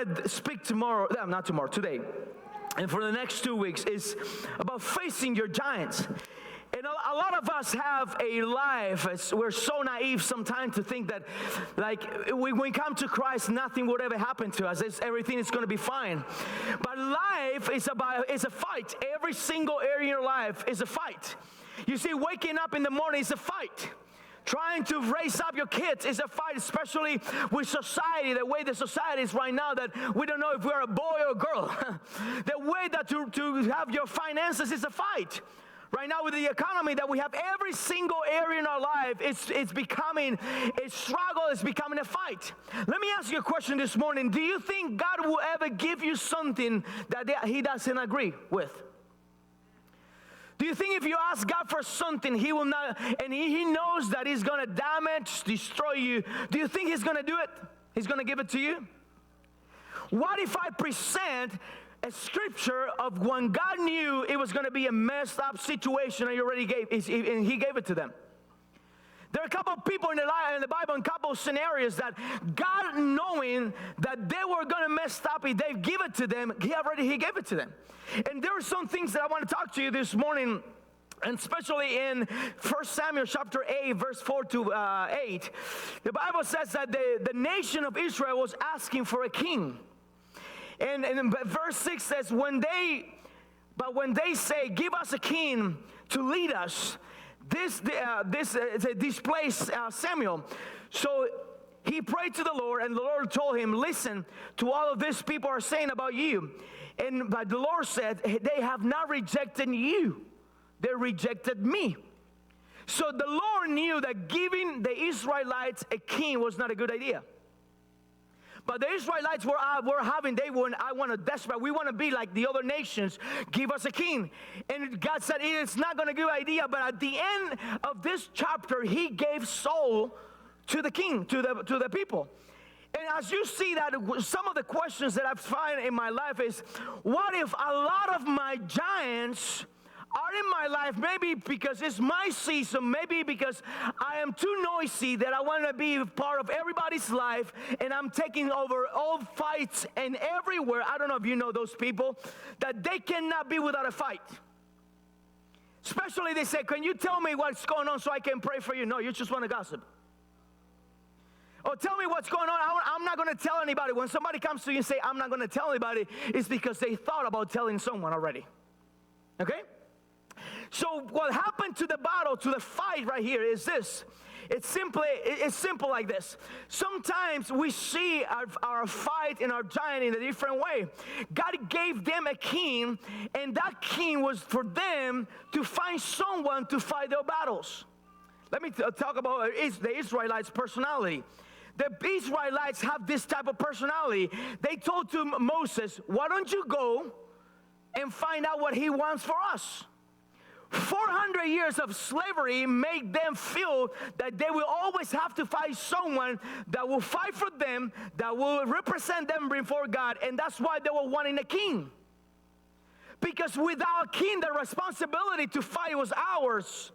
want to speak today, and for the next 2 weeks is about facing your giants. And a lot of us have a life, we're so naive sometimes to think that like when we come to Christ, nothing would ever happen to us. Everything is going to be fine. But life is a fight. Every single area in your life is a fight. You see, waking up in the morning is a fight. Trying to raise up your kids is a fight, especially with society, the way the society is right now, that we don't know if we're a boy or a girl. The way that to have your finances is a fight. Right now with the economy that we have, every single area in our life, it's becoming a struggle, it's becoming a fight. Let me ask you a question this morning. Do you think God will ever give you something that He doesn't agree with? Do you think if you ask God for something, He will not, and He knows that He's going to damage, destroy you, do you think He's going to do it? He's going to give it to you? What if I present a scripture of when God knew it was going to be a messed up situation and He gave it to them? There are a couple of people in the Bible, in a couple of scenarios that God, knowing that they were going to mess up, if they give it to them, He gave it to them. And there are some things that I want to talk to you this morning, and especially in 1 Samuel chapter 8, verse 4 to 8. The Bible says that the nation of Israel was asking for a king. And verse 6 says, when they say, give us a king to lead us, this displaced Samuel. So he prayed to the Lord, and the Lord told him, listen to all of these people are saying about you. But the Lord said, they have not rejected you, they rejected me. So the Lord knew that giving the Israelites a king was not a good idea. But the Israelites were having, I want to desperate, we want to be like the other nations, give us a king. And God said, it's not going to be a good idea, but at the end of this chapter, He gave Saul to the king, to the people. And as you see that, some of the questions that I find in my life is, what if a lot of my giants are in my life, maybe because it's my season, maybe because I am too noisy that I want to be part of everybody's life, and I'm taking over all fights and everywhere. I don't know if you know those people, that they cannot be without a fight. Especially they say, can you tell me what's going on so I can pray for you? No, you just want to gossip. Oh, tell me what's going on. I'm not going to tell anybody. When somebody comes to you and say, I'm not going to tell anybody, it's because they thought about telling someone already. Okay? So what happened to the battle, to the fight right here is this. It's simple like this. Sometimes we see our fight and our giant in a different way. God gave them a king, and that king was for them to find someone to fight their battles. Let me talk about the Israelites' personality. The Israelites have this type of personality. They told to Moses, why don't you go and find out what he wants for us? 400 years of slavery made them feel that they will always have to fight someone that will fight for them, that will represent them before God, and that's why they were wanting a king. Because without a king, the responsibility to fight was ours.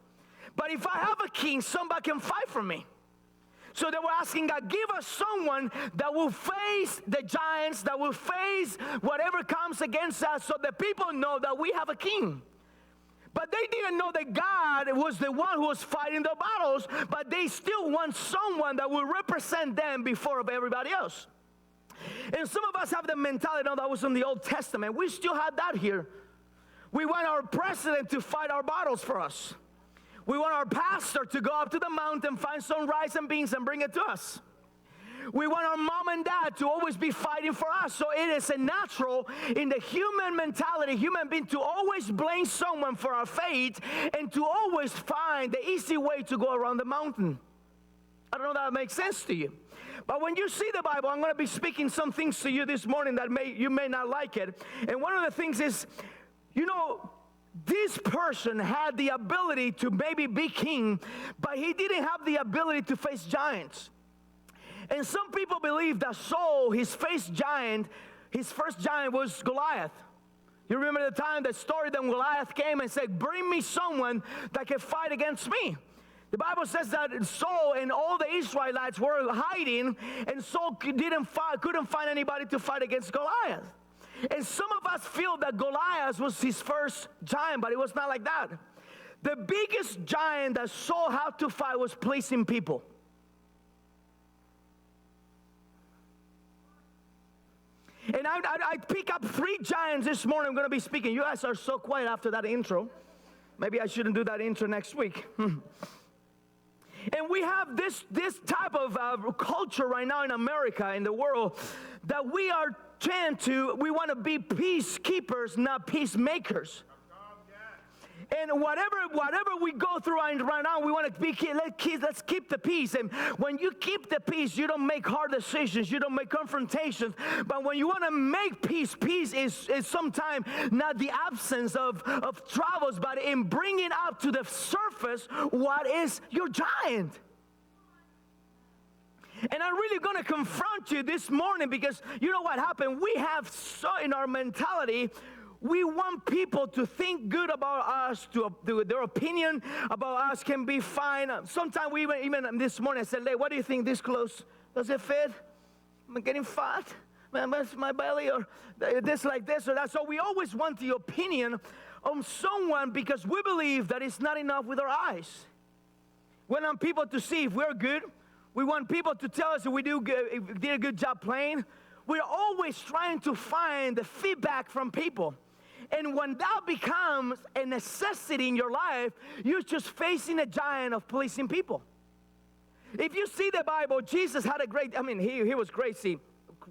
But if I have a king, somebody can fight for me. So they were asking God, give us someone that will face the giants, that will face whatever comes against us, so that people know that we have a king. But they didn't know that God was the one who was fighting the battles, but they still want someone that will represent them before everybody else. And some of us have the mentality, no, that was in the Old Testament. We still have that here. We want our president to fight our battles for us. We want our pastor to go up to the mountain, find some rice and beans and bring it to us. We want our mom and dad to always be fighting for us. So it is a natural in the human mentality, human being, to always blame someone for our fate and to always find the easy way to go around the mountain. I don't know if that makes sense to you. But when you see the Bible, I'm going to be speaking some things to you this morning that you may not like it. And one of the things is, you know, this person had the ability to maybe be king, but he didn't have the ability to face giants. And some people believe that Saul, his first giant was Goliath. You remember the time, the story that Goliath came and said, bring me someone that can fight against me. The Bible says that Saul and all the Israelites were hiding, and Saul couldn't find anybody to fight against Goliath. And some of us feel that Goliath was his first giant, but it was not like that. The biggest giant that Saul had to fight was pleasing people. And I pick up 3 giants this morning. I'm going to be speaking. You guys are so quiet after that intro. Maybe I shouldn't do that intro next week. And we have this type of culture right now in America, in the world, that we want to be peacekeepers, not peacemakers. And whatever we go through right now, we want to let's keep the peace. And when you keep the peace, you don't make hard decisions, you don't make confrontations. But when you want to make peace is sometimes not the absence of troubles, but in bringing up to the surface what is your giant. And I'm really going to confront you this morning, because you know what happened? We have so in our mentality, we want people to think good about us, to their opinion about us can be fine. Sometimes we even this morning I said, "Hey, what do you think? This clothes, does it fit? Am I getting fat? My belly, or this like this or that?" So we always want the opinion of someone, because we believe that it's not enough with our eyes. We want people to see if we're good. We want people to tell us if we did a good job playing. We're always trying to find the feedback from people. And when that becomes a necessity in your life, you're just facing a giant of pleasing people. If you see the Bible, Jesus had he was crazy,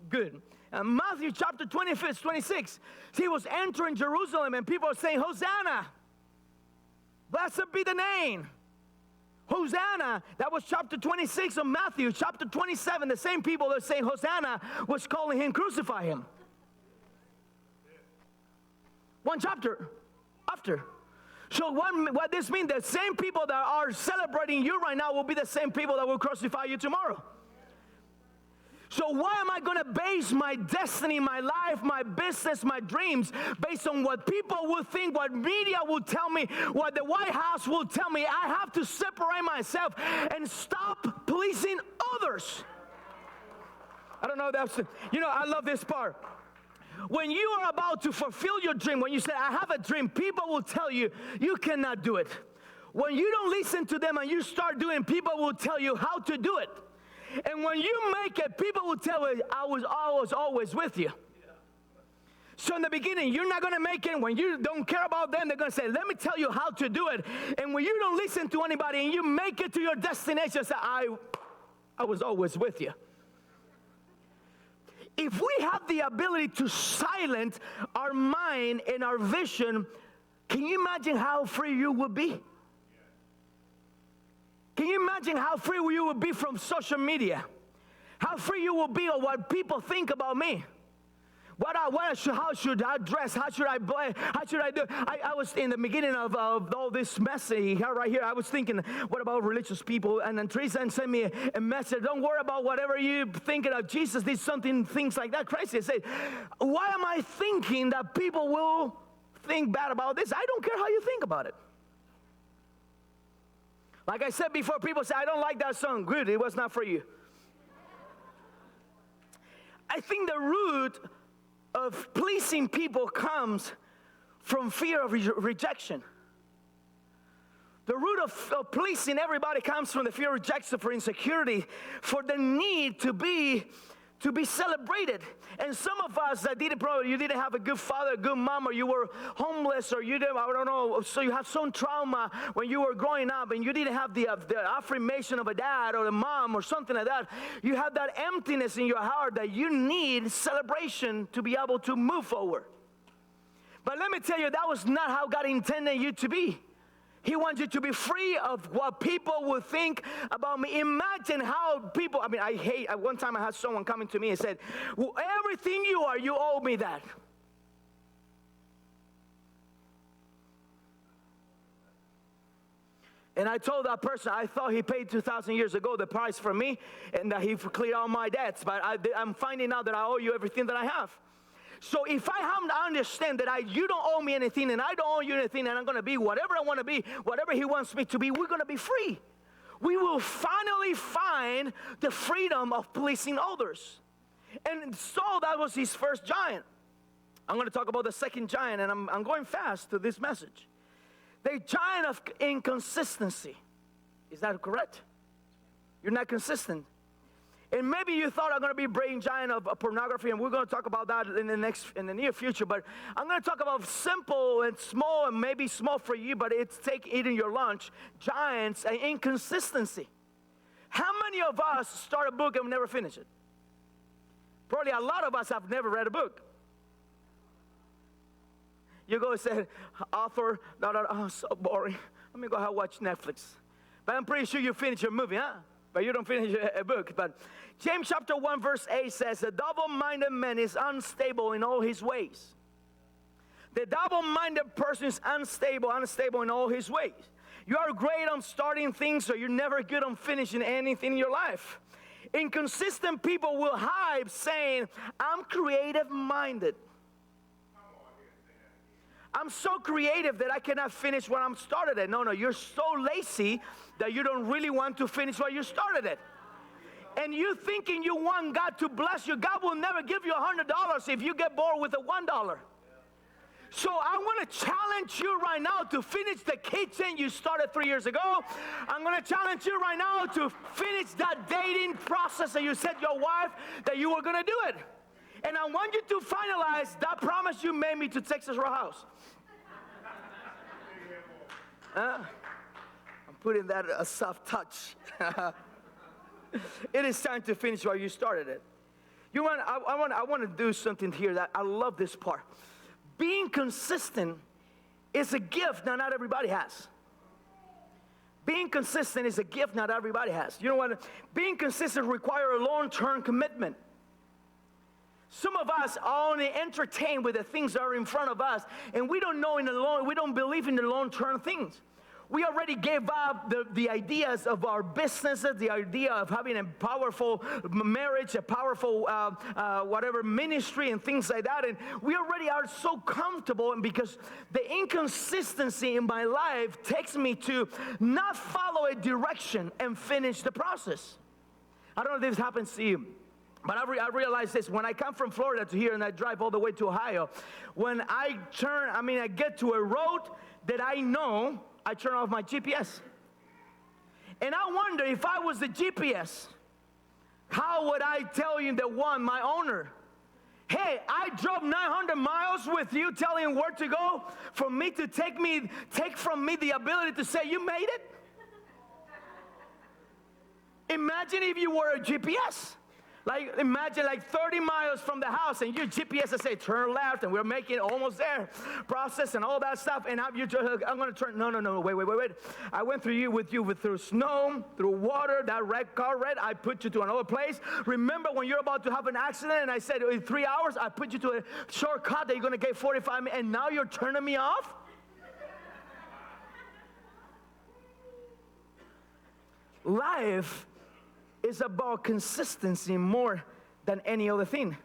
good. Matthew chapter 25, 26, he was entering Jerusalem and people are saying, "Hosanna, blessed be the name." Hosanna, that was chapter 26 of Matthew. Chapter 27, the same people that are saying Hosanna was calling him, "Crucify him." One chapter after. So what this means, the same people that are celebrating you right now will be the same people that will crucify you tomorrow. So why am I going to base my destiny, my life, my business, my dreams based on what people will think, what media will tell me, what the White House will tell me? I have to separate myself and stop pleasing others. I don't know, I love this part. When you are about to fulfill your dream, when you say, "I have a dream," people will tell you, you cannot do it. When you don't listen to them and you start doing, people will tell you how to do it. And when you make it, people will tell you, I was always with you. So in the beginning, you're not going to make it. When you don't care about them, they're going to say, "Let me tell you how to do it." And when you don't listen to anybody and you make it to your destination, say, I was always with you. If we have the ability to silence our mind and our vision, can you imagine how free you would be? Can you imagine how free you would be from social media? How free you will be of what people think about me? How should I dress? How should I play? How should I do? I was in the beginning of all this mess right here. I was thinking, what about religious people? And then Teresa sent me a message. Don't worry about whatever you're thinking of. Jesus did things like that crazy. I said, why am I thinking that people will think bad about this? I don't care how you think about it. Like I said before, people say, "I don't like that song." Good, it was not for you. I think the root of pleasing people comes from fear of rejection. The root of pleasing everybody comes from the fear of rejection, for insecurity, for the need to be celebrated. And some of us that you didn't have a good father, a good mom, or you were homeless, or I don't know, so you have some trauma when you were growing up and you didn't have the affirmation of a dad or a mom or something like that. You have that emptiness in your heart that you need celebration to be able to move forward. But let me tell you, that was not how God intended you to be. He wants you to be free of what people will think about me. Imagine how people, one time I had someone coming to me and said, "Well, everything you are, you owe me that." And I told that person, I thought he paid 2,000 years ago the price for me and that he cleared all my debts. But I'm finding out that I owe you everything that I have. So if I understand that you don't owe me anything and I don't owe you anything, and I'm going to be whatever I want to be, whatever he wants me to be, we're going to be free. we will finally find the freedom of pleasing others. And Saul, that was his first giant. I'm going to talk about the second giant, and I'm going fast to this message. The giant of inconsistency. Is that correct? You're not consistent. And maybe you thought I'm going to be brain giant of pornography, and we're going to talk about that in the near future. But I'm going to talk about simple and small, and maybe small for you, but it's eating your lunch. Giants and inconsistency. How many of us start a book and never finish it? Probably a lot of us have never read a book. You go and say, author, oh, so boring. Let me go and watch Netflix. But I'm pretty sure you finish your movie, huh? But you don't finish a book. But James chapter 1 verse 8 says, a double-minded man is unstable in all his ways. The double-minded person is unstable in all his ways. You are great on starting things, so you're never good on finishing anything in your life. Inconsistent people will hide saying, I'm creative-minded. I'm so creative that I cannot finish what I'm started at. No, you're so lazy that you don't really want to finish what you started at. And you thinking you want God to bless you. God will never give you $100 if you get bored with a $1. So I want to challenge you right now to finish the kitchen you started 3 years ago. I'm going to challenge you right now to finish that dating process that you said your wife that you were going to do it. And I want you to finalize that promise you made me to Texas Roadhouse. I'm putting that a soft touch. It is time to finish what you started it. I want to do something here that I love this part. Being consistent is a gift that not everybody has. Being consistent is a gift not everybody has. You know what? Being consistent requires a long-term commitment. Some of us are only entertained with the things that are in front of us, and we don't believe in the long-term things. We already gave up the ideas of our businesses, the idea of having a powerful marriage, a powerful whatever ministry and things like that. And we already are so comfortable, and because the inconsistency in my life takes me to not follow a direction and finish the process. I don't know if this happens to you. But I realize this, when I come from Florida to here and I drive all the way to Ohio, when I get to a road that I know, I turn off my GPS. And I wonder if I was the GPS, how would I tell you my owner, hey, I drove 900 miles with you telling him where to go for me to take from me the ability to say you made it? Imagine if you were a GPS. Imagine 30 miles from the house and your GPS will say turn left and we're making it almost there. Process and all that stuff. And I'm going to turn. No, wait. I went through snow, through water, that red car red. I put you to another place. Remember when you're about to have an accident and I said in 3 hours, I put you to a shortcut that you're going to get 45 minutes and now you're turning me off? Life is about consistency more than any other thing.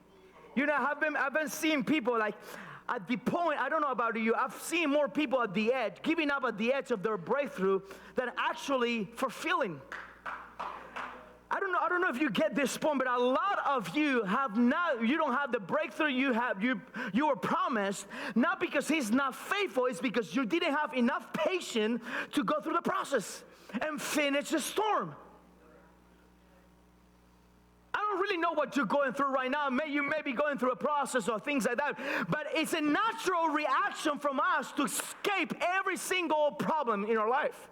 You know, I've been seeing people at the point, I don't know about you, I've seen more people at the edge, giving up at the edge of their breakthrough than actually fulfilling. I don't know if you get this point, but a lot of you don't have the breakthrough you were promised, not because he's not faithful, it's because you didn't have enough patience to go through the process and finish the storm. I don't really know what you're going through right now. You may be going through a process or things like that. But it's a natural reaction from us to escape every single problem in our life.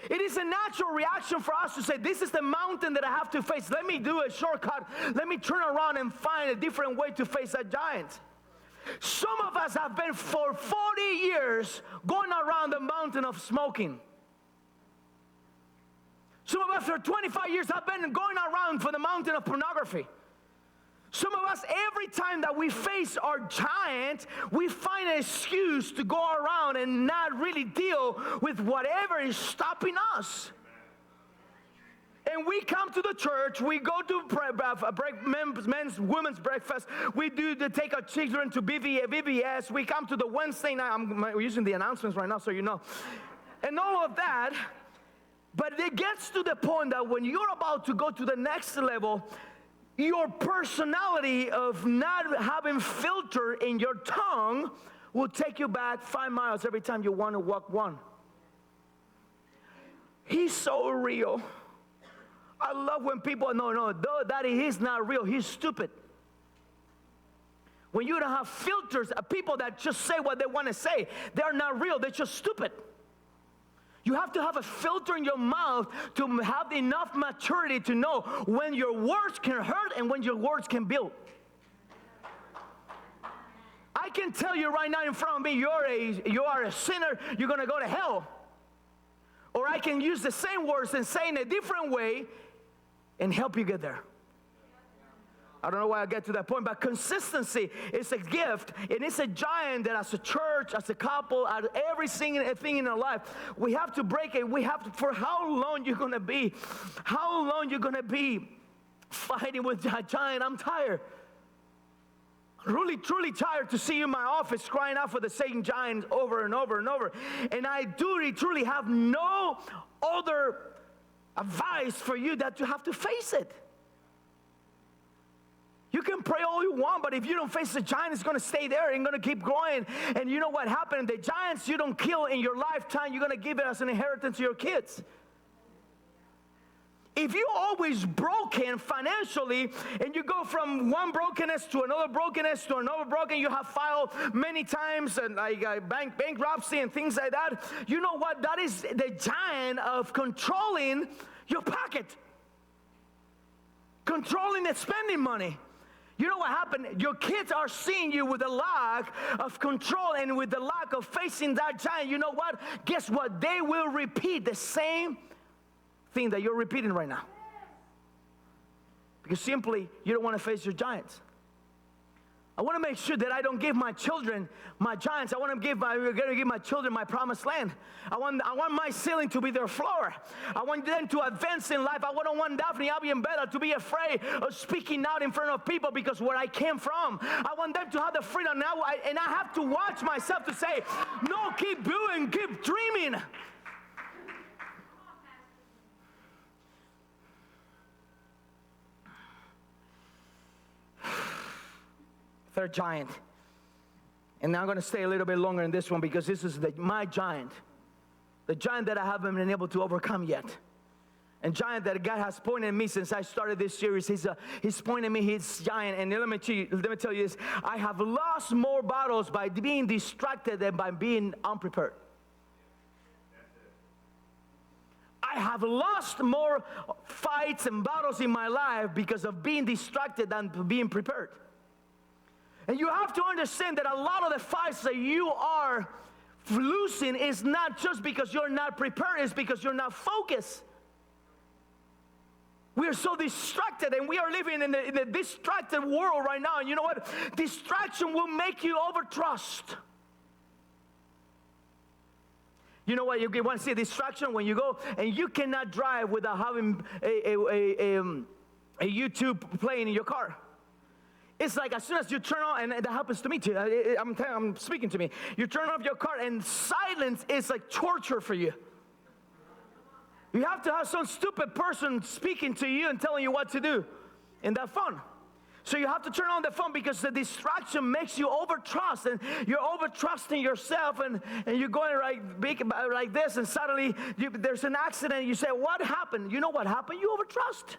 It is a natural reaction for us to say, this is the mountain that I have to face. Let me do a shortcut. Let me turn around and find a different way to face that giant. Some of us have been for 40 years going around the mountain of smoking. Some of us for 25 years have been going around for the mountain of pornography. Some of us, every time that we face our giant, we find an excuse to go around and not really deal with whatever is stopping us. And we come to the church, we go to women's breakfast, we take our children to VBS, we come to the Wednesday night, I'm using the announcements right now so you know, and all of that. But it gets to the point that when you're about to go to the next level, your personality of not having filter in your tongue will take you back 5 miles every time you want to walk one. He's so real. I love when people, no, Daddy, he's not real. He's stupid. When you don't have filters, people that just say what they want to say, they're not real. They're just stupid. You have to have a filter in your mouth to have enough maturity to know when your words can hurt and when your words can build. I can tell you right now in front of me, you are a sinner, you're going to go to hell. Or I can use the same words and say in a different way and help you get there. I don't know why I get to that point, but consistency is a gift, and it's a giant that as a church, as a couple, at every single thing in our life, we have to break it. We have to, for how long you're going to be, fighting with that giant. I'm tired. Really, truly tired to see you in my office crying out for the same giant over and over and over. And I do truly have no other advice for you that you have to face it. You can pray all you want, but if you don't face the giant, it's going to stay there and going to keep growing. And you know what happened? The giants you don't kill in your lifetime, you're going to give it as an inheritance to your kids. If you're always broken financially and you go from one brokenness to another brokenness to another broken, you have filed many times and like bankruptcy and things like that, you know what? That is the giant of controlling your pocket, controlling the spending money. You know what happened? Your kids are seeing you with a lack of control and with the lack of facing that giant. You know what? Guess what? They will repeat the same thing that you're repeating right now. Because simply, you don't want to face your giants. I want to make sure that I don't give my children my giants. I want to give my children my promised land. I want my ceiling to be their floor. I want them to advance in life. I don't want Daphne, Abby, and Bella to be afraid of speaking out in front of people because where I came from. I want them to have the freedom now, and I have to watch myself to say, no, keep doing, keep dreaming. Third giant. And now I'm going to stay a little bit longer in this one because this is my giant. The giant that I haven't been able to overcome yet. And giant that God has pointed at me since I started this series. He's pointed at me, his giant. And let me tell you this. I have lost more battles by being distracted than by being unprepared. I have lost more fights and battles in my life because of being distracted than being prepared. And you have to understand that a lot of the fights that you are losing is not just because you're not prepared, it's because you're not focused. We are so distracted, and we are living in the distracted world right now. And you know what? Distraction will make you overtrust. You know what? You want to see a distraction when you go, and you cannot drive without having a YouTube playing in your car. It's like as soon as you turn on, and that happens to me too. I'm speaking to me. You turn off your car, and silence is like torture for you. You have to have some stupid person speaking to you and telling you what to do in that phone. So you have to turn on the phone because the distraction makes you overtrust, and you're overtrusting yourself, and you're going like this, and suddenly there's an accident. And you say, "What happened?" You know what happened? You overtrust.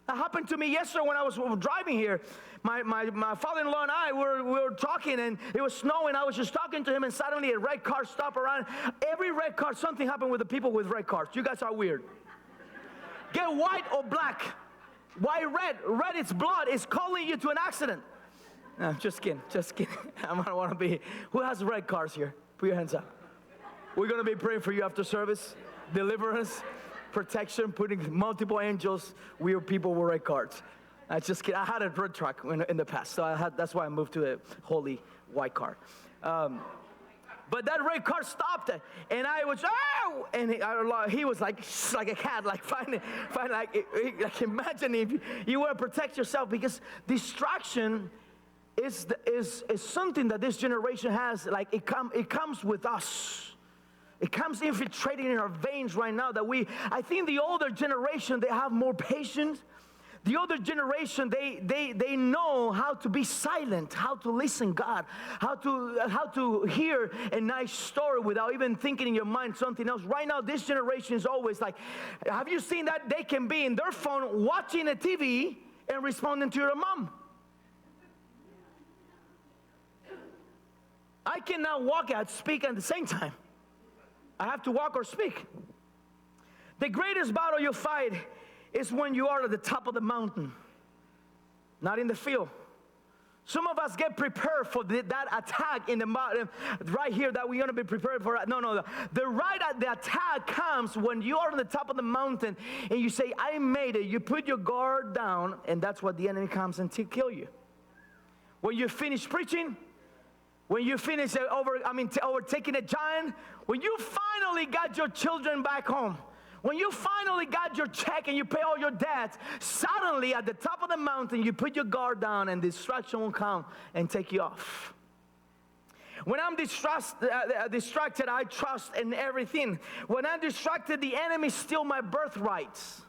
That happened to me yesterday when I was driving here. My father-in-law and I were talking, and it was snowing. I was just talking to him, and suddenly a red car stopped around. Every red car, something happened with the people with red cars. You guys are weird. Get white or black. Why red? Red is blood. It's calling you to an accident. No, just kidding. I don't want to be. Who has red cars here? Put your hands up. We're going to be praying for you after service. Deliverance. Protection, putting multiple angels, weird people with red cards. I just kidding. I had a red truck in the past, so that's why I moved to a holy white car. But that red car stopped, and I was, oh! And he was like a cat, like finding like imagine if you want to protect yourself, because distraction is something that this generation has. Like it comes with us. It comes infiltrating in our veins right now I think the older generation, they have more patience. The older generation, they know how to be silent, how to listen God, how to hear a nice story without even thinking in your mind something else. Right now, this generation is always like, have you seen that? They can be in their phone watching a TV and responding to your mom. I cannot walk and speak at the same time. I have to walk or speak. The greatest battle you fight is when you are at the top of the mountain, not in the field. Some of us get prepared for that attack in the mountain right here that we're going to be prepared for. No. The attack comes when you are on the top of the mountain and you say, I made it. You put your guard down, and that's what the enemy comes and to kill you. When you finish preaching, when you finish overtaking a giant, when you finally got your children back home, when you finally got your check and you pay all your debts, suddenly at the top of the mountain, you put your guard down and distraction will come and take you off. When I'm distracted, I trust in everything. When I'm distracted, the enemy steals my birthrights.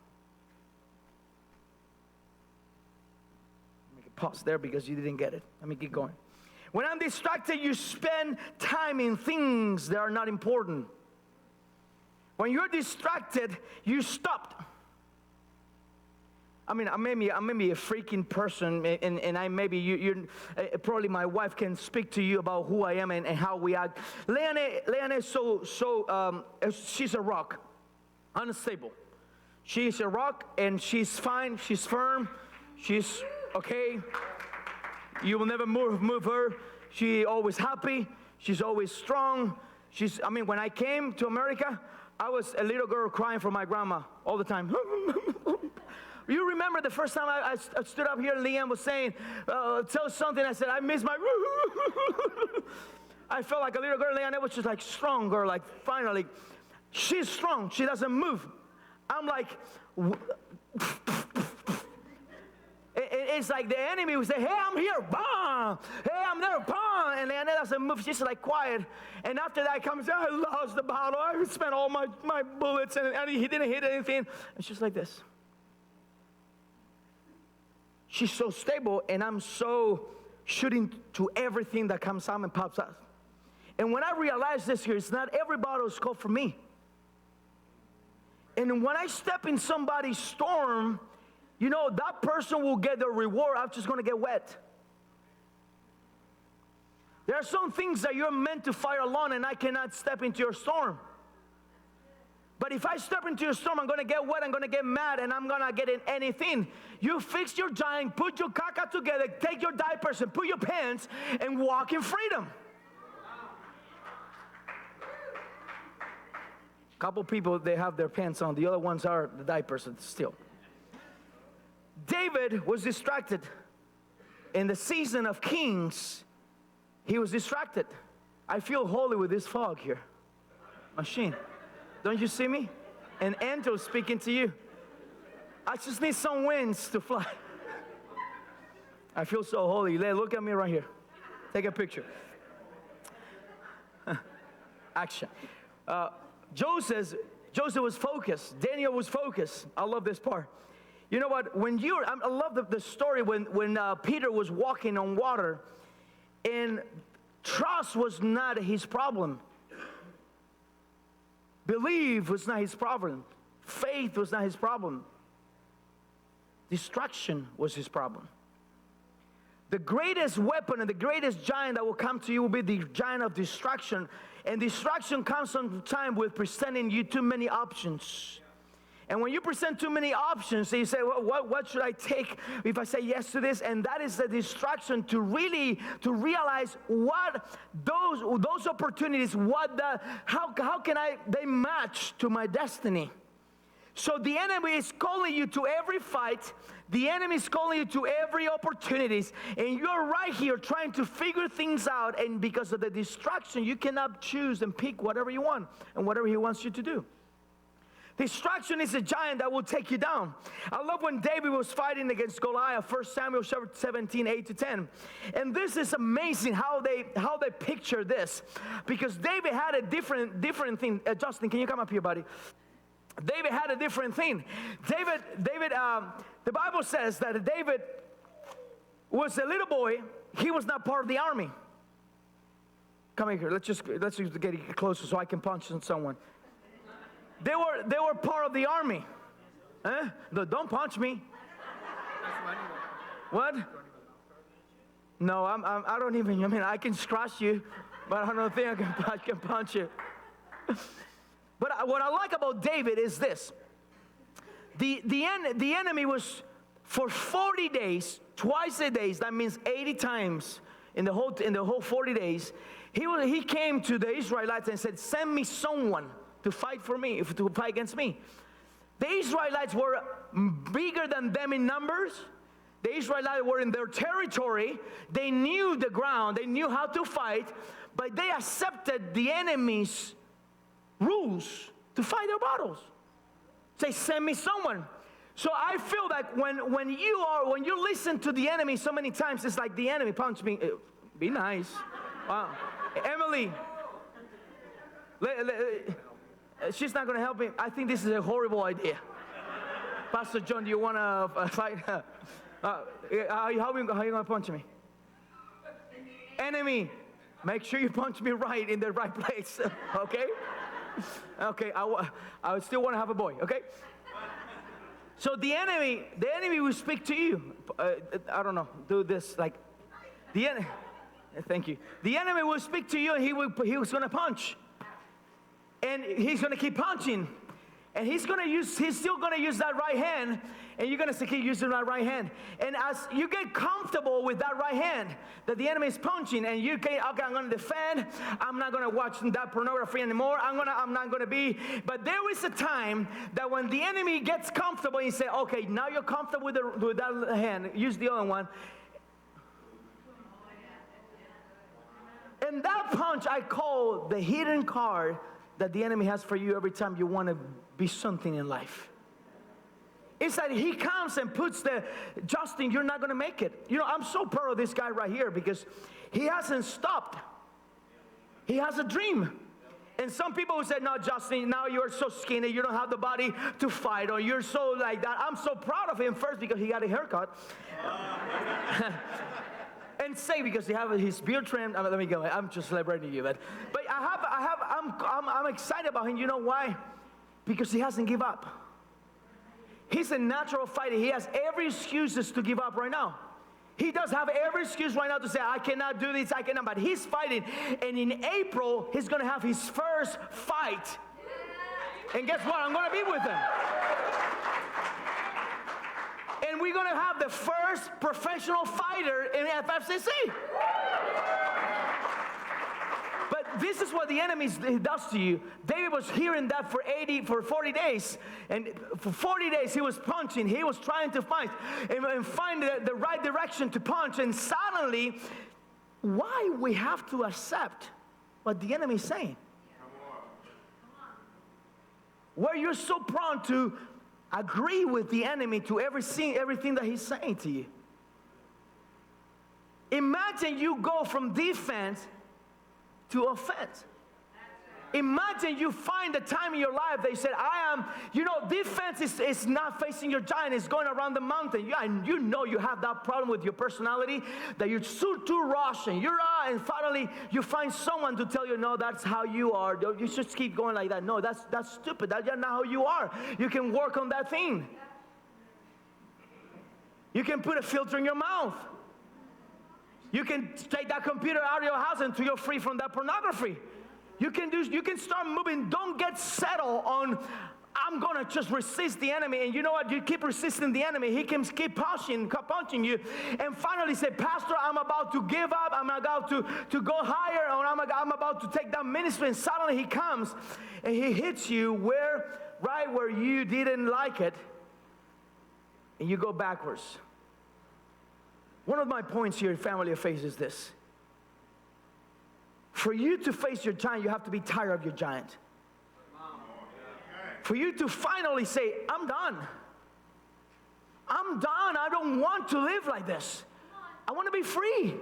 Let me pause there because you didn't get it. Let me keep going. When I'm distracted, you spend time in things that are not important. When you're distracted, you stop. I may be a freaking person, and I maybe you probably my wife can speak to you about who I am and how we act. Leanne is she's a rock, unstable. She's a rock, and she's fine. She's firm. She's okay. You will never move her. She's always happy. She's always strong. When I came to America, I was a little girl crying for my grandma all the time. You remember the first time I stood up here, Leanne was saying, tell something. I said, I miss my... I felt like a little girl. Leanne was just like strong girl, like finally. She's strong. She doesn't move. I'm like... It's like the enemy will say, hey, I'm here, bam! Hey, I'm there, bam! And Leanne doesn't move, she's like quiet. And after that comes, I lost the battle, I spent all my bullets, and he didn't hit anything. And she's like this. She's so stable, and I'm so shooting to everything that comes out and pops out. And when I realized this here, it's not every battle is called for me. And when I step in somebody's storm, that person will get the reward. I'm just going to get wet. There are some things that you're meant to fight alone, and I cannot step into your storm. But if I step into your storm, I'm going to get wet, I'm going to get mad, and I'm going to get in anything. You fix your giant, put your caca together, take your diapers and put your pants, and walk in freedom. A couple people, they have their pants on. The other ones are the diapers still. David was distracted. In the season of kings, he was distracted. I feel holy with this fog here. Machine. Don't you see me? An angel speaking to you. I just need some wings to fly. I feel so holy. Look at me right here. Take a picture. Action. Joseph was focused. Daniel was focused. I love this part. You know what? I love the story when Peter was walking on water, and trust was not his problem. Belief was not his problem. Faith was not his problem. Distraction was his problem. The greatest weapon and the greatest giant that will come to you will be the giant of distraction. And distraction comes sometimes with presenting you too many options. And when you present too many options, you say, well, what should I take if I say yes to this? And that is the distraction to realize what those opportunities, how can they match to my destiny? So the enemy is calling you to every fight. The enemy is calling you to every opportunities. And you're right here trying to figure things out. And because of the distraction, you cannot choose and pick whatever you want and whatever he wants you to do. Distraction is a giant that will take you down. I love when David was fighting against Goliath, 1 Samuel 17, 8-10. And this is amazing how they picture this. Because David had a different thing. Justin, can you come up here, buddy? David had a different thing. David, the Bible says that David was a little boy. He was not part of the army. Come here. Let's just get closer so I can punch someone. They were part of the army. No, don't punch me. What? No, I don't even. I mean, I can scratch you, but I don't think I can punch you. But what I like about David is this: the enemy was for 40 days, twice a day. That means 80 times in the whole 40 days. He came to the Israelites and said, "Send me someone to fight for me, to fight against me." The Israelites were bigger than them in numbers. The Israelites were in their territory. They knew the ground. They knew how to fight. But they accepted the enemy's rules to fight their battles. Say, "Send me someone." So I feel like when you listen to the enemy so many times, it's like the enemy punch me. Be nice. Wow. Emily. She's not going to help me. I think this is a horrible idea. Pastor John, do you want to fight? How are you going to punch me? Enemy, make sure you punch me right in the right place. Okay? Okay, I would still want to have a boy. Okay? So the enemy will speak to you. I don't know. Do this like the enemy. Thank you. The enemy will speak to you, and he was going to punch. And he's going to keep punching. And he's still going to use that right hand. And you're going to keep using that right hand. And as you get comfortable with that right hand that the enemy is punching, and you can, okay, I'm going to defend. I'm not going to watch that pornography anymore. I'm not going to be. But there is a time that when the enemy gets comfortable, you say, okay, now you're comfortable with that hand. Use the other one. And that punch I call the hidden card that the enemy has for you every time you want to be something in life. It's that he comes and puts Justin, you're not going to make it. You know, I'm so proud of this guy right here because he hasn't stopped. He has a dream. And some people who said, no, Justin, now you're so skinny, you don't have the body to fight, or you're so like that. I'm so proud of him first because he got a haircut. And say because he have his beard trimmed. Let me go. I'm just celebrating you, but I'm excited about him. You know why? Because he hasn't given up. He's a natural fighter. He has every excuses to give up right now. He does have every excuse right now to say, I cannot do this, I cannot. But he's fighting, and in April he's going to have his first fight. And guess what? I'm going to be with him. And we're going to have the first professional fighter in FFCC. But this is what the enemy does to you. David was hearing that for 40 days. And for 40 days he was punching. He was trying to fight and find the right direction to punch. And suddenly, why we have to accept what the enemy is saying? Where you're so prone to agree with the enemy to everything that he's saying to you. Imagine you go from defense to offense. Imagine you find the time in your life that you said, defense is not facing your giant, it's going around the mountain. You know you have that problem with your personality, that you're too rush, and and finally you find someone to tell you, no, that's how you are. You just keep going like that. No, that's stupid. That's not how you are. You can work on that thing. You can put a filter in your mouth. You can take that computer out of your house until you're free from that pornography. You can start moving. Don't get settled on, I'm going to just resist the enemy. And you know what? You keep resisting the enemy. He can keep punching you. And finally say, Pastor, I'm about to give up. I'm about to go higher. Or I'm about to take that ministry. And suddenly he comes and he hits you right where you didn't like it. And you go backwards. One of my points here in Family of Faith is this. For you to face your giant, you have to be tired of your giant. for you to finally say, I'm done. I'm done. I don't want to live like this. I want to be free.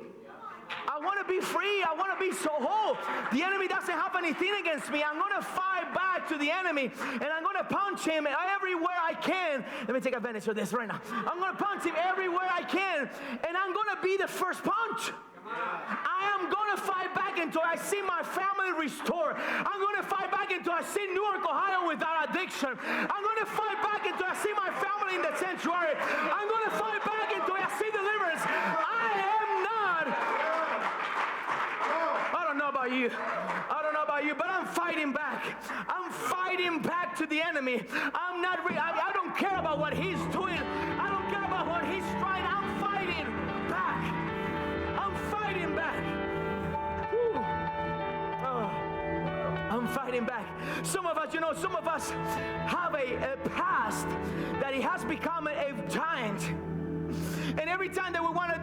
I want to be free. I want to be so whole. The enemy doesn't have anything against me. I'm going to fight back to the enemy, and I'm going to punch him everywhere I can. Let me take advantage of this right now. I'm going to punch him everywhere I can, and I'm going to be the first punch. I am going to fight back until I see my family restored. I'm going to fight back until I see Newark, Ohio without addiction. I'm going to fight back until I see my family in the sanctuary. I'm going to fight back until I see deliverance. I don't know about you, but I'm fighting back. I'm fighting back to the enemy. I don't care about what he's doing. I don't care about what he's trying. I'm fighting back. I'm fighting back. I'm fighting back. Some of us have a past that it has become a giant. And every time that we want to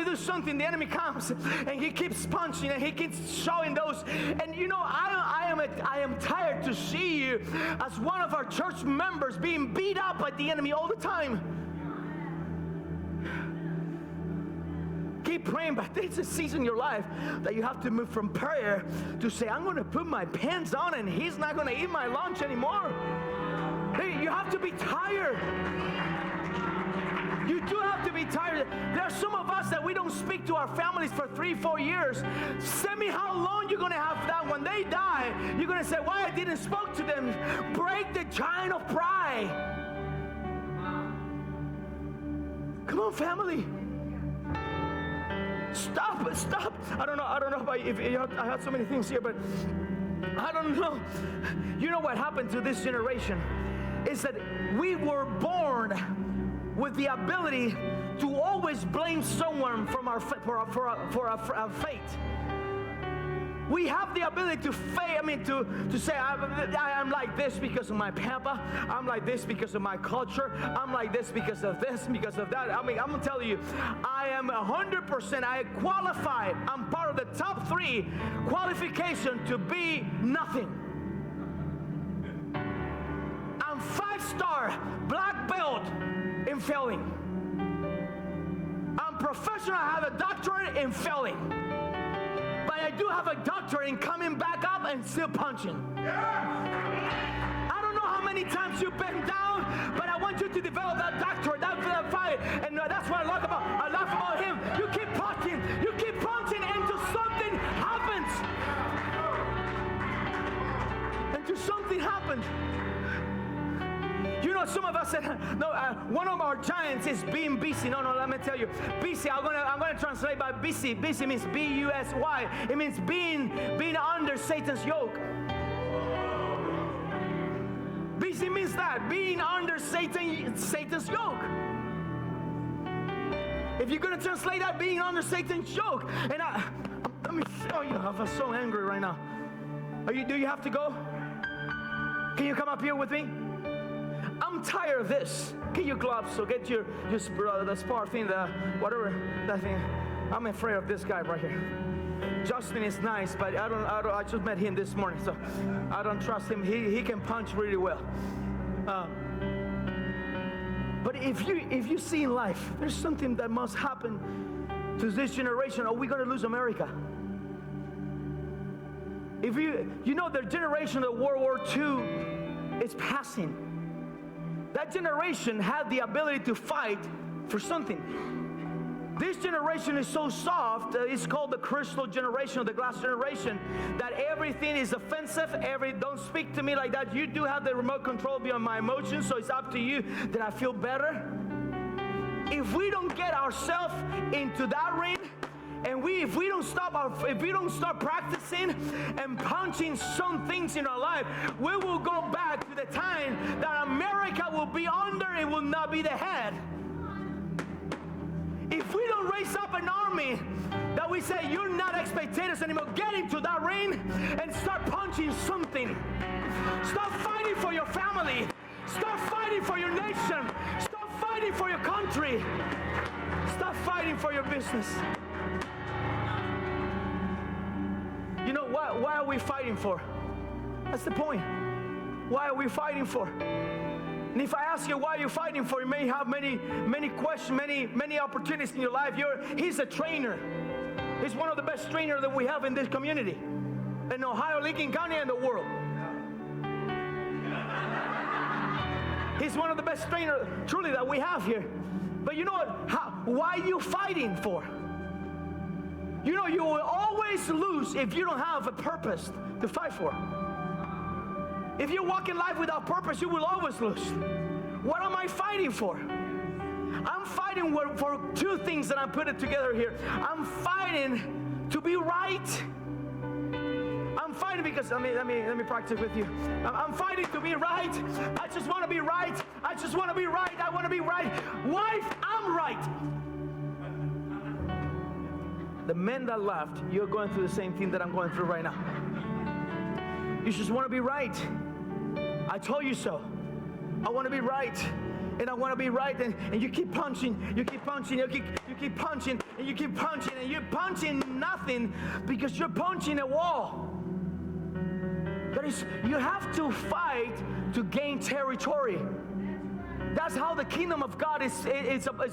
do something, the enemy comes and he keeps punching and he keeps showing those. And I am tired to see you as one of our church members being beat up by the enemy all the time. Keep praying, but there's a season in your life that you have to move from prayer to say, I'm going to put my pants on and he's not going to eat my lunch anymore. Hey, you have to be tired. You do have to be tired. There are some of us that we don't speak to our families for 3-4 years. Send me how long you're going to have that. When they die, you're going to say, why I didn't spoke to them. Break the giant of pride. Come on, family. Stop. I don't know about you. I have so many things here, but I don't know. You know what happened to this generation is that we were born with the ability to always blame someone for our fate. We have the ability to say, I'm like this because of my papa. I'm like this because of my culture. I'm like this because of this, because of that. I'm going to tell you, I am 100%, I qualified. I'm part of the top 3 qualification to be nothing. I'm 5-star black belt in failing. I'm professional. I have a doctorate in failing. But I do have a doctorate in coming back up and still punching. I don't know how many times you've been down, but I want you to develop that doctorate, that fight. And that's what I laugh about him. You keep punching until something happens. Until something happens. You know, some of us said, one of our giants is being busy. No, let me tell you. Busy, I'm gonna translate by busy. Busy means B-U-S-Y. It means being under Satan's yoke. Busy means that, being under Satan's yoke. If you're gonna translate that, being under Satan's yoke. And let me show you. I'm so angry right now. Do you have to go? Can you come up here with me? I'm tired of this. Get your gloves, so get your the spar thing, whatever that thing. I'm afraid of this guy right here. Justin is nice, but I just met him this morning, so I don't trust him. He can punch really well. But if you see in life, there's something that must happen to this generation, or we're going to lose America. If you know the generation of World War II is passing. That generation had the ability to fight for something. This generation is so soft, it's called the crystal generation or the glass generation, that everything is offensive. Don't speak to me like that. You do have the remote control beyond my emotions, so it's up to you that I feel better. If we don't get ourselves into that ring, and if we don't start practicing and punching some things in our life, we will go back to the time that America will be under and will not be the head. If we don't raise up an army that we say, you're not spectators anymore, get into that ring and start punching something. Start fighting for your family. Start fighting for your nation. Start fighting for your country. Start fighting for your business. You know, why are we fighting for? That's the point. Why are we fighting for? And if I ask you why you're fighting for, you may have many questions, many opportunities in your life. He's a trainer. He's one of the best trainers that we have in this community, in Ohio, Lincoln County, and the world. He's one of the best trainers, truly, that we have here. But you know what? Why are you fighting for? You know, you will always lose if you don't have a purpose to fight for. If you walk in life without purpose, you will always lose. What am I fighting for? I'm fighting for two things that I put it together here. I'm fighting to be right. I'm fighting because, let me practice with you. I'm fighting to be right. I just want to be right. I just want to be right. I want to be right. Wife, I'm right. The men that left, you're going through the same thing that I'm going through right now. You just want to be right. I told you so. I want to be right. And I want to be right. And you keep punching. You keep punching. You keep punching. And you keep punching. And you're punching nothing because you're punching a wall. That is, you have to fight to gain territory. That's how the kingdom of God is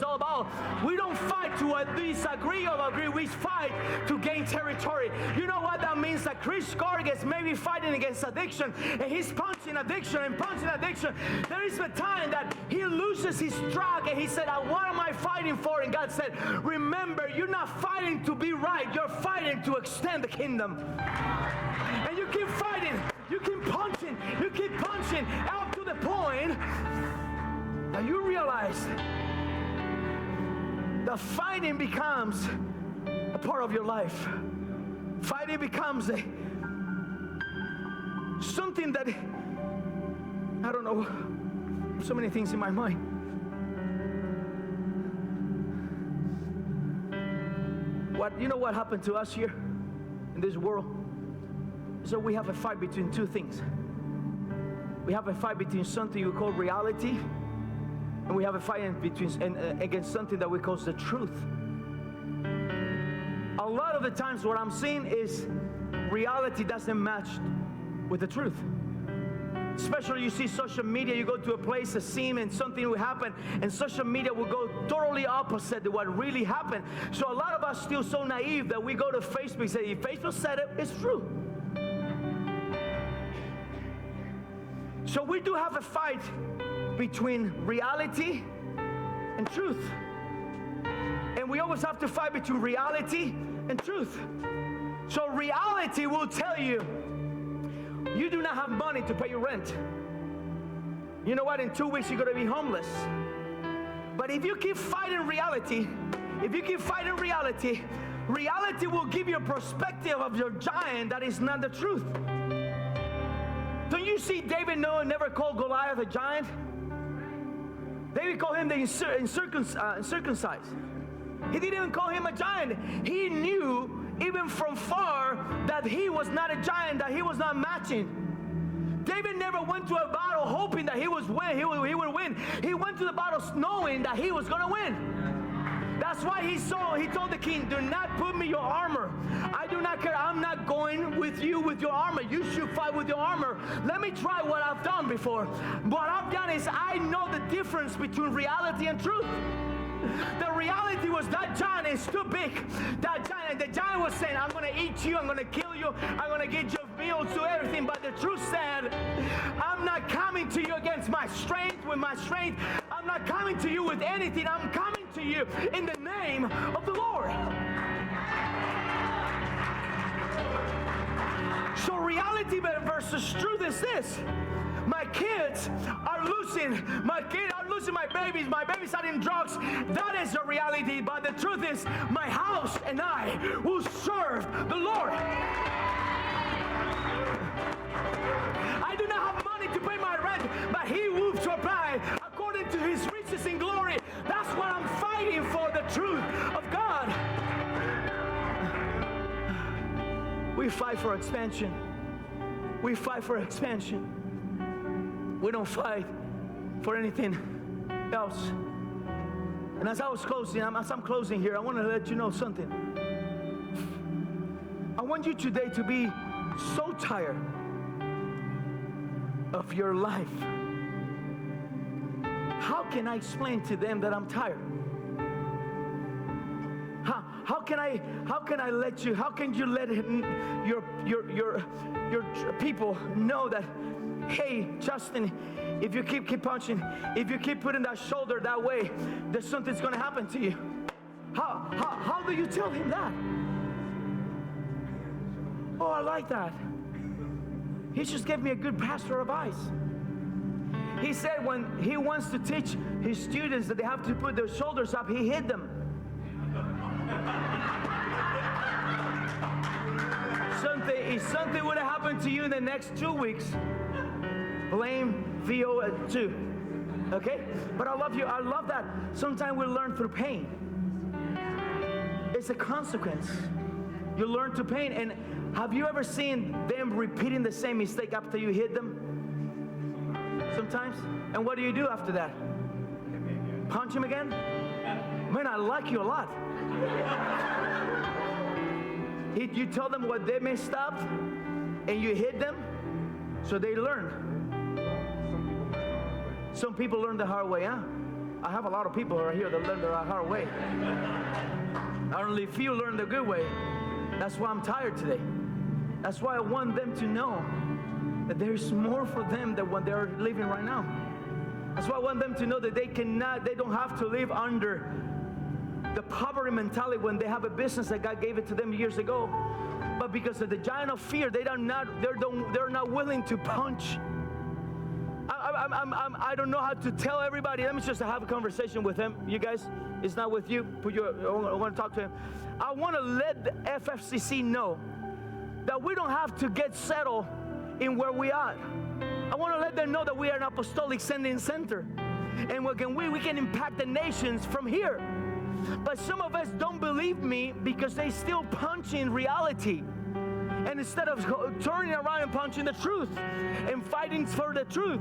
all about. We don't fight to disagree or agree. We fight to gain territory. You know what that means? That Chris Gargas may be fighting against addiction, and he's punching addiction and punching addiction. There is a time that he loses his track, and he said, what am I fighting for? And God said, remember, you're not fighting to be right. You're fighting to extend the kingdom. And you keep fighting. You keep punching. You keep punching out to the point now you realize that fighting becomes a part of your life. Fighting becomes something that, I don't know, so many things in my mind. You know what happened to us here in this world? So we have a fight between two things. We have a fight between something we call reality, and we have a fight against something that we call the truth. A lot of the times what I'm seeing is reality doesn't match with the truth. Especially you see social media, you go to a place, a scene, and something will happen, and social media will go totally opposite to what really happened. So a lot of us still so naive that we go to Facebook and say, if Facebook said it, it's true. So we do have a fight between reality and truth. And we always have to fight between reality and truth. So reality will tell you, you do not have money to pay your rent. You know what? In 2 weeks, you're going to be homeless. But if you keep fighting reality, reality will give you a perspective of your giant that is not the truth. Don't you see David never called Goliath a giant? David called him the circumcised. He didn't even call him a giant. He knew even from far that he was not a giant, that he was not matching. David never went to a battle hoping that he would win. He went to the battle knowing that he was going to win. That's why he told the king, do not put me your armor. I do not care. I'm not going with you with your armor. You should fight with your armor. Let me try what I've done before. What I've done is I know the difference between reality and truth. The reality was that giant is too big. The giant was saying, I'm going to eat you, I'm going to kill you, I'm going to get your meals to everything. But the truth said, I'm not coming to you against my strength, with my strength. I'm not coming to you with anything. I'm coming to you in the name of the Lord. So reality versus truth is this. My kids are losing my babies. My babies are in drugs. That is the reality. But the truth is, my house and I will serve the Lord. I do not have money to pay my rent, but He will supply according to His riches in glory. That's what I'm fighting for, the truth of God. We fight for expansion. We fight for expansion. We don't fight for anything else. And as I'm closing here, I want to let you know something. I want you today to be so tired of your life. How can I explain to them that I'm tired? How can I let you, how can you let your people know that, hey, Justin, if you keep punching, if you keep putting that shoulder that way, that something's going to happen to you? How do you tell him that? Oh, I like that. He just gave me a good pastor advice. He said when he wants to teach his students that they have to put their shoulders up, he hid them. If something would have happened to you in the next 2 weeks, blame VO2. Okay? But I love you. I love that. Sometimes we learn through pain. It's a consequence. You learn through pain. And have you ever seen them repeating the same mistake after you hit them? Sometimes. And what do you do after that? Punch him again? Man, I like you a lot. You tell them what they messed up and you hit them so they learn. Some people learn the hard way, huh? I have a lot of people right here that learn the hard way. Only few learn the good way. That's why I'm tired today. That's why I want them to know that there's more for them than what they're living right now. That's why I want them to know that they don't have to live under the poverty mentality when they have a business that God gave it to them years ago. But because of the giant of fear, they're not willing to punch. I don't know how to tell everybody. Let me just have a conversation with him. You guys, it's not with you. I want to talk to him. I want to let the FFCC know that we don't have to get settled in where we are. I want to let them know that we are an apostolic sending center. And we can impact the nations from here. But some of us don't believe me because they still punch in reality. And instead of turning around and punching the truth and fighting for the truth.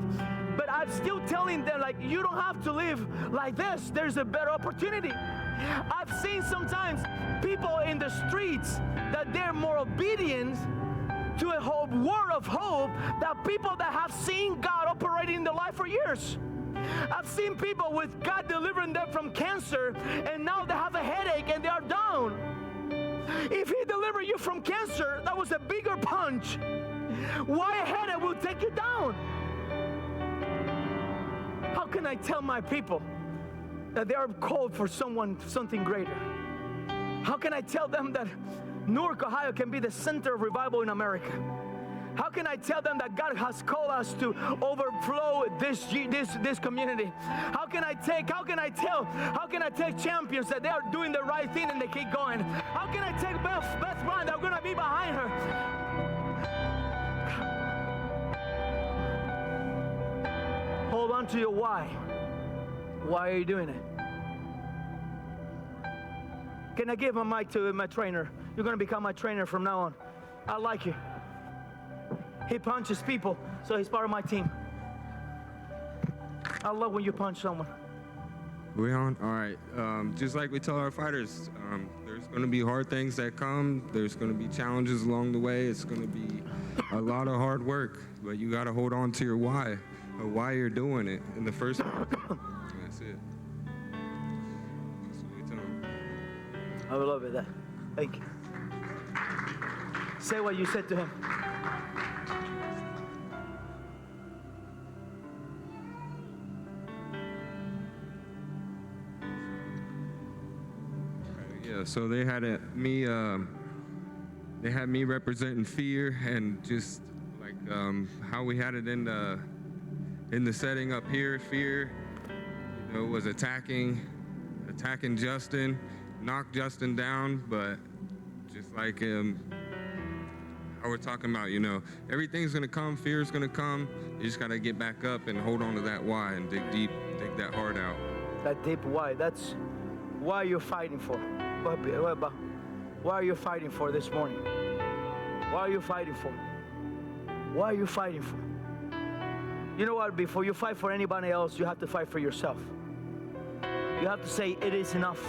But I'm still telling them, like, you don't have to live like this. There's a better opportunity. I've seen sometimes people in the streets that they're more obedient to a whole word of hope than people that have seen God operating in their life for years. I've seen people with God delivering them from cancer, and now they have a headache and they are down. If He delivered you from cancer, that was a bigger punch. Why a headache will take you down? How can I tell my people that they are called for something greater? How can I tell them that Newark, Ohio can be the center of revival in America? How can I tell them that God has called us to overflow this community? How can I tell champions that they are doing the right thing and they keep going? How can I take Beth Ryan, they're going to be behind her? Hold on to your why. Why are you doing it? Can I give my mic to my trainer? You're going to become my trainer from now on. I like you. He punches people, so he's part of my team. I love when you punch someone. We on? All right. Just like we tell our fighters, there's going to be hard things that come. There's going to be challenges along the way. It's going to be a lot of hard work, but you got to hold on to your why you're doing it in the first place. That's it. That's what we tell them. I love it. Thank you. Say what you said to him. Yeah, so they had me representing fear, and just like how we had it in the setting up here. Fear, was attacking Justin, knocked Justin down, but just like how we're talking about, everything's gonna come, fear's gonna come. You just gotta get back up and hold on to that why and dig deep, dig that heart out. That deep why, that's why you're fighting for. Why are you fighting for this morning? Why are you fighting for? Why are you fighting for? You know what? Before you fight for anybody else, you have to fight for yourself. You have to say, it is enough.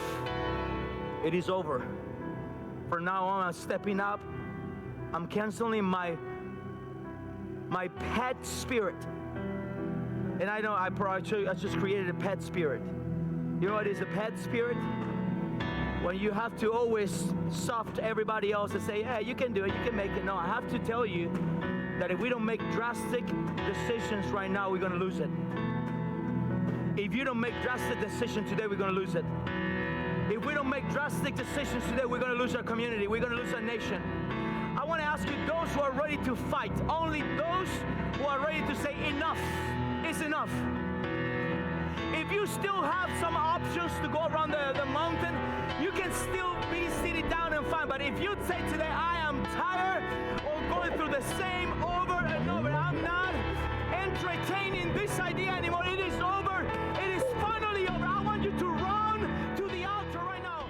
It is over. From now on, I'm stepping up. I'm canceling my my pet spirit. And I know I just created a pet spirit. You know what is a pet spirit? When you have to always soft everybody else and say, yeah, you can do it, you can make it. No, I have to tell you that if we don't make drastic decisions right now, we're going to lose it. If you don't make drastic decisions today, we're going to lose it. If we don't make drastic decisions today, we're going to lose our community. We're going to lose our nation. I want to ask you, those who are ready to fight, only those who are ready to say enough is enough. If you still have some options to go around the mountain, you can still be sitting down and fine. But if you say today, I am tired of going through the same over and over, I'm not entertaining this idea anymore. It is over. It is finally over. I want you to run to the altar right now.